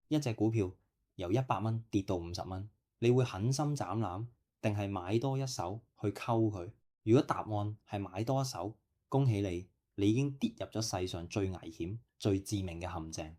一隻股票由100蚊跌到50蚊，你會狠心斬纜，定係買多一手去溝佢？如果答案係買多一手，恭喜你，你已經跌入咗世上最危險、最致命嘅陷阱。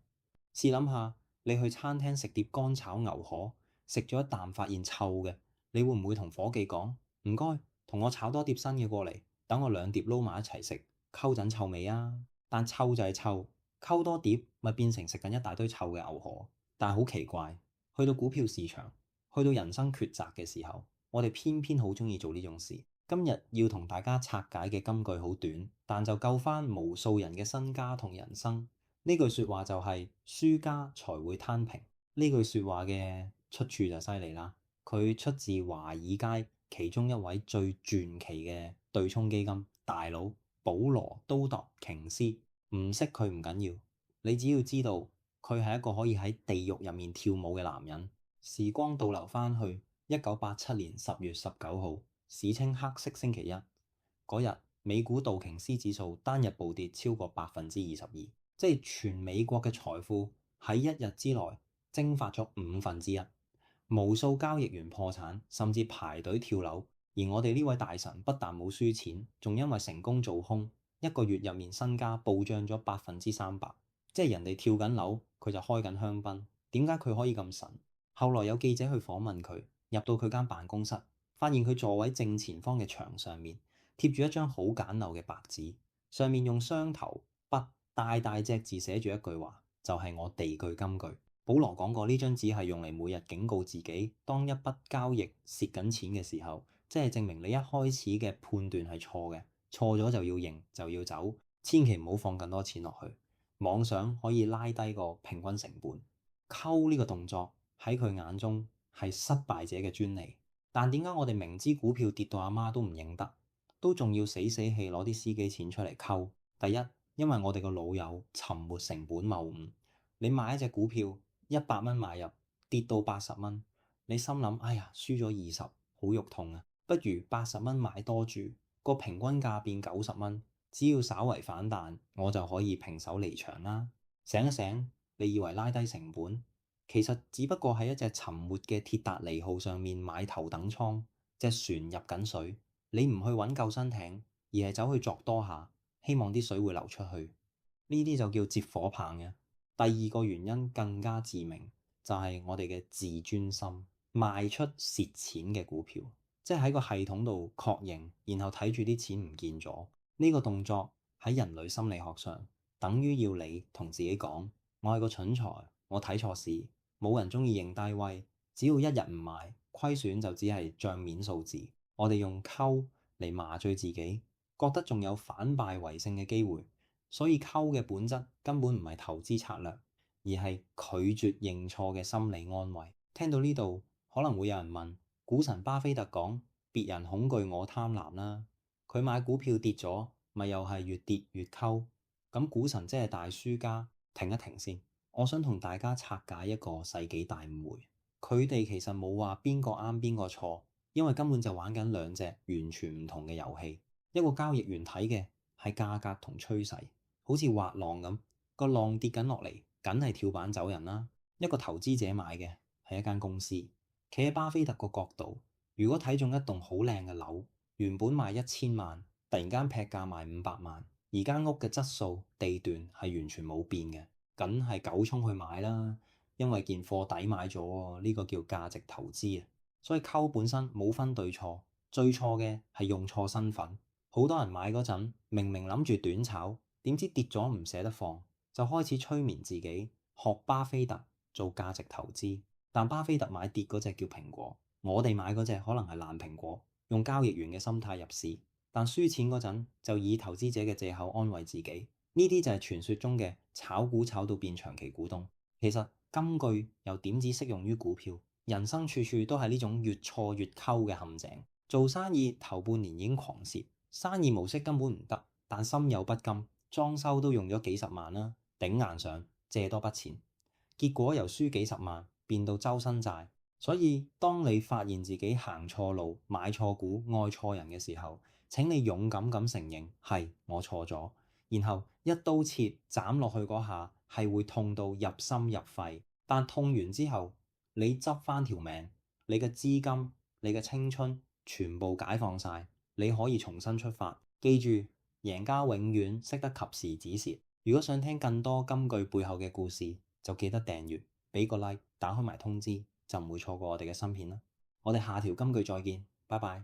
試諗下，你去餐廳食碟乾炒牛河，食咗一啖發現臭嘅，你會唔會同伙計講唔該，同我炒多碟新嘅過嚟，等我2碟撈埋一齊食，溝陣臭味啊？但臭就係臭，溝多碟咪變成食緊一大堆臭嘅牛河。但係好奇怪，去到股票市場，去到人生抉擇嘅時候，我哋偏偏好中意做呢種事。今日要同大家拆解嘅金句好短，但就救翻無數人嘅身家同人生。呢句説話就係輸家才會攤平。呢句説話嘅出處就犀利啦，佢出自華爾街其中一位最傳奇嘅對沖基金大佬保羅都鐸瓊斯。唔識佢唔緊要，你只要知道佢係一個可以喺地獄入面跳舞嘅男人。時光倒流翻去1987年10月19號，史稱黑色星期一嗰日，美股道瓊斯指數單日暴跌超過22%，即係全美國嘅財富喺一日之內蒸發咗1/5，無數交易員破產，甚至排隊跳樓。而我哋呢位大神不但冇輸錢，仲因為成功做空，一個月入面身家暴漲咗300%，即係人哋跳緊樓，佢就開緊香檳。點解佢可以咁神？後來有記者去訪問佢，入到佢間辦公室，發現佢座位正前方嘅牆上面貼住一張好簡陋嘅白紙，上面用雙頭筆大大隻字寫住一句話，就係我地句金句。保羅講過呢張紙係用嚟每日警告自己，當一筆交易蝕緊錢嘅時候，即係證明你一開始嘅判斷係錯嘅，錯咗就要認就要走，千祈唔好放更多錢落去。妄想可以拉低個平均成本。溝呢個動作喺佢眼中係失敗者嘅專利。但點解我哋明知股票跌到阿媽都唔認得，都仲要死死氣攞啲司機錢出嚟溝？第一，因為我哋個老友沉沒成本謬誤。你買一隻股票100蚊買入，跌到80蚊，你心諗哎呀輸咗20，好肉痛啊！不如80蚊買多注，個平均價變90蚊，只要稍為反彈，我就可以平手離場啦。醒一醒，你以為拉低成本？其實只不過喺一隻沉沒嘅鐵達尼號上面買頭等倉，隻船入緊水，你唔去揾救生艇，而係走去鑿多下，希望啲水會流出去。呢啲就叫接火棒嘅。第二個原因更加致命，就係我哋嘅自尊心。賣出蝕錢嘅股票，即係喺個系統度確認，然後睇住啲錢唔見咗。呢個動作喺人類心理學上，等於要你同自己講：我係個蠢材，我睇錯市。冇人鍾意認低威，只要一日唔買，虧損就只係帳面數字。我哋用溝嚟麻醉自己，覺得仲有反敗為勝嘅機會。所以溝嘅本質根本唔係投資策略，而係拒絕認錯嘅心理安慰。聽到呢度，可能會有人問：股神巴菲特講別人恐懼我貪婪啦，佢買股票跌咗，咪又係越跌越溝？咁股神即係大輸家？停一停先。我想同大家拆解一個世紀大誤會，佢哋其實冇話邊個啱邊個錯，因為根本就玩緊兩隻完全唔同嘅遊戲。一個交易員睇嘅係價格同趨勢，好似滑浪咁，個浪跌緊落嚟，梗係跳板走人啦。一個投資者買嘅係一間公司，企喺巴菲特個角度，如果睇中一棟好靚嘅樓，原本賣1000萬，突然間劈價賣500萬，而間屋嘅質素、地段係完全冇變嘅，梗係狗衝去買啦，因為件貨抵買咗，呢個叫價值投資啊。所以溝本身冇分對錯，最錯嘅係用錯身份。好多人買嗰陣明明諗住短炒，點知跌咗唔捨得放，就開始催眠自己學巴菲特做價值投資。但巴菲特買跌嗰隻叫蘋果，我哋買嗰隻可能係爛蘋果，用交易員嘅心態入市，但輸錢嗰陣就以投資者嘅藉口安慰自己。呢啲就係傳說中嘅炒股炒到變長期股東。其實金句又點止適用於股票，人生處處都係呢種越錯越溝嘅陷阱。做生意頭半年已經狂蝕，生意模式根本唔得，但心有不甘，裝修都用咗幾十萬啦，頂硬上借多筆錢，結果由輸幾十萬變到周身債。所以當你發現自己行錯路、買錯股、愛錯人嘅時候，請你勇敢咁承認係我錯咗。然後一刀切斬落去嗰下係會痛到入心入肺，但痛完之後，你執返條命，你嘅資金、你嘅青春全部解放晒，你可以重新出發。記住，贏家永遠識得及時止蝕。如果想聽更多金句背後嘅故事，就記得訂閱，俾個 like，打開埋通知，就唔會錯過我哋嘅新片啦。我哋下條金句再見，拜拜。